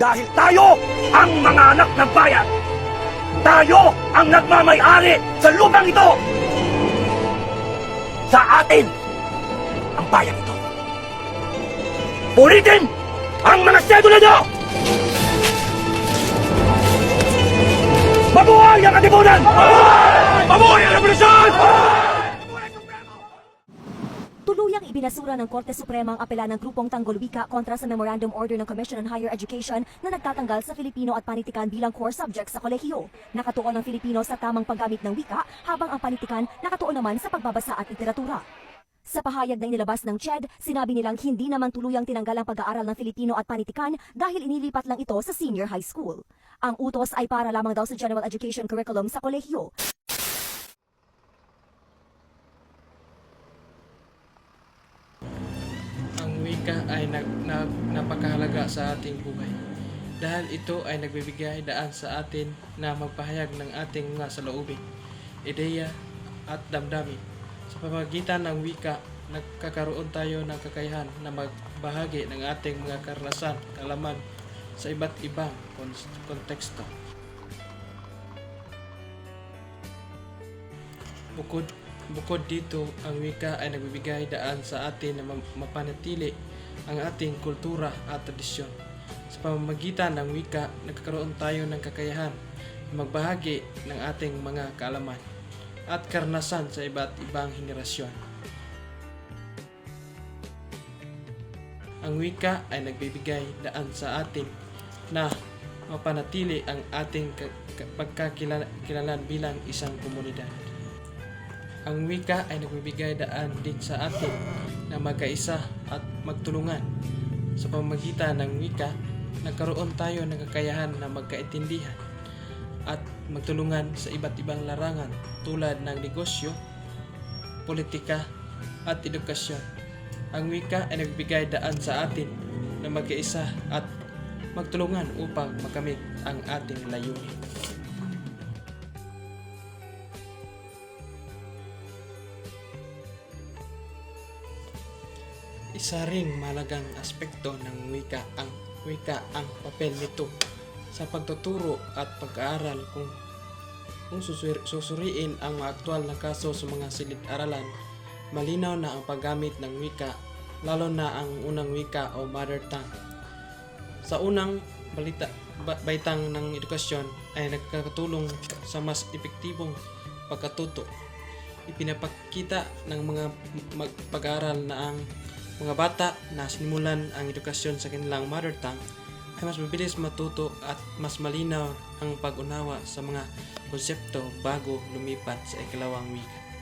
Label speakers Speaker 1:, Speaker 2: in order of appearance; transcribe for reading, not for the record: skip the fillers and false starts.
Speaker 1: Dahil tayo ang mga anak ng bayan. Tayo ang nagmamay-ari sa lupang ito. Sa atin ang bayan ito. Puritin ang mga sedula nyo! Mabuhay ang katipunan! Mabuhay ang revolusyon!
Speaker 2: Tuluyang ibinasura ng Korte Suprema ang apela ng grupong Tanggol Wika kontra sa Memorandum Order ng Commission on Higher Education na nagtatanggal sa Filipino at panitikan bilang core subject sa kolehiyo. Nakatuon ang Filipino sa tamang paggamit ng wika, habang ang panitikan nakatuon naman sa pagbabasa at literatura. Sa pahayag na inilabas ng CHED, sinabi nilang hindi naman tuluyang tinanggal ang pag-aaral ng Filipino at panitikan dahil inilipat lang ito sa senior high school. Ang utos ay para lamang daw sa general education curriculum sa kolehiyo.
Speaker 3: Ang wika ay napakahalaga sa ating buhay dahil ito ay nagbibigay daan sa atin na magpahayag ng ating mga saloobin, ideya at damdamin. Sa pamamagitan ng wika, nagkakaroon tayo ng kakayahan na magbahagi ng ating mga karanasan, kaalaman sa iba't ibang konteksto. Bukod dito, ang wika ay nagbibigay daan sa atin na mapanatili ang ating kultura at tradisyon. Sa pamamagitan ng wika, nagkakaroon tayo ng kakayahan na magbahagi ng ating mga kaalaman at karanasan sa iba't ibang henerasyon. Ang wika ay nagbibigay daan sa atin na mapanatili ang ating pagkakakilanlan bilang isang komunidad. Ang wika ay nagbibigay daan din sa atin na magkaisa at magtulungan. Sa pamamagitan ng wika, nagkaroon tayo ng kakayahan na magkaintindihan at magtulungan sa iba't ibang larangan tulad ng negosyo, politika at edukasyon. Ang wika ay nagbibigay daan sa atin na magkaisa at magtulungan upang makamit ang ating layunin. Isa ring mahalagang aspekto ng wika ang papel nito sa pagtuturo at pag-aaral. Kung susuriin ang mga aktual na kaso sa mga silid-aralan, malinaw na ang paggamit ng wika, lalo na ang unang wika o mother tongue. Sa unang baitang ng edukasyon ay nagkakatulong sa mas epektibong pagkatuto. Ipinapakita ng mga pag-aaral na ang mga bata na sinimulan ang edukasyon sa kanilang mother tongue ay mas mabilis matuto at mas malinaw ang pag-unawa sa mga konsepto bago lumipat sa ikalawang wika.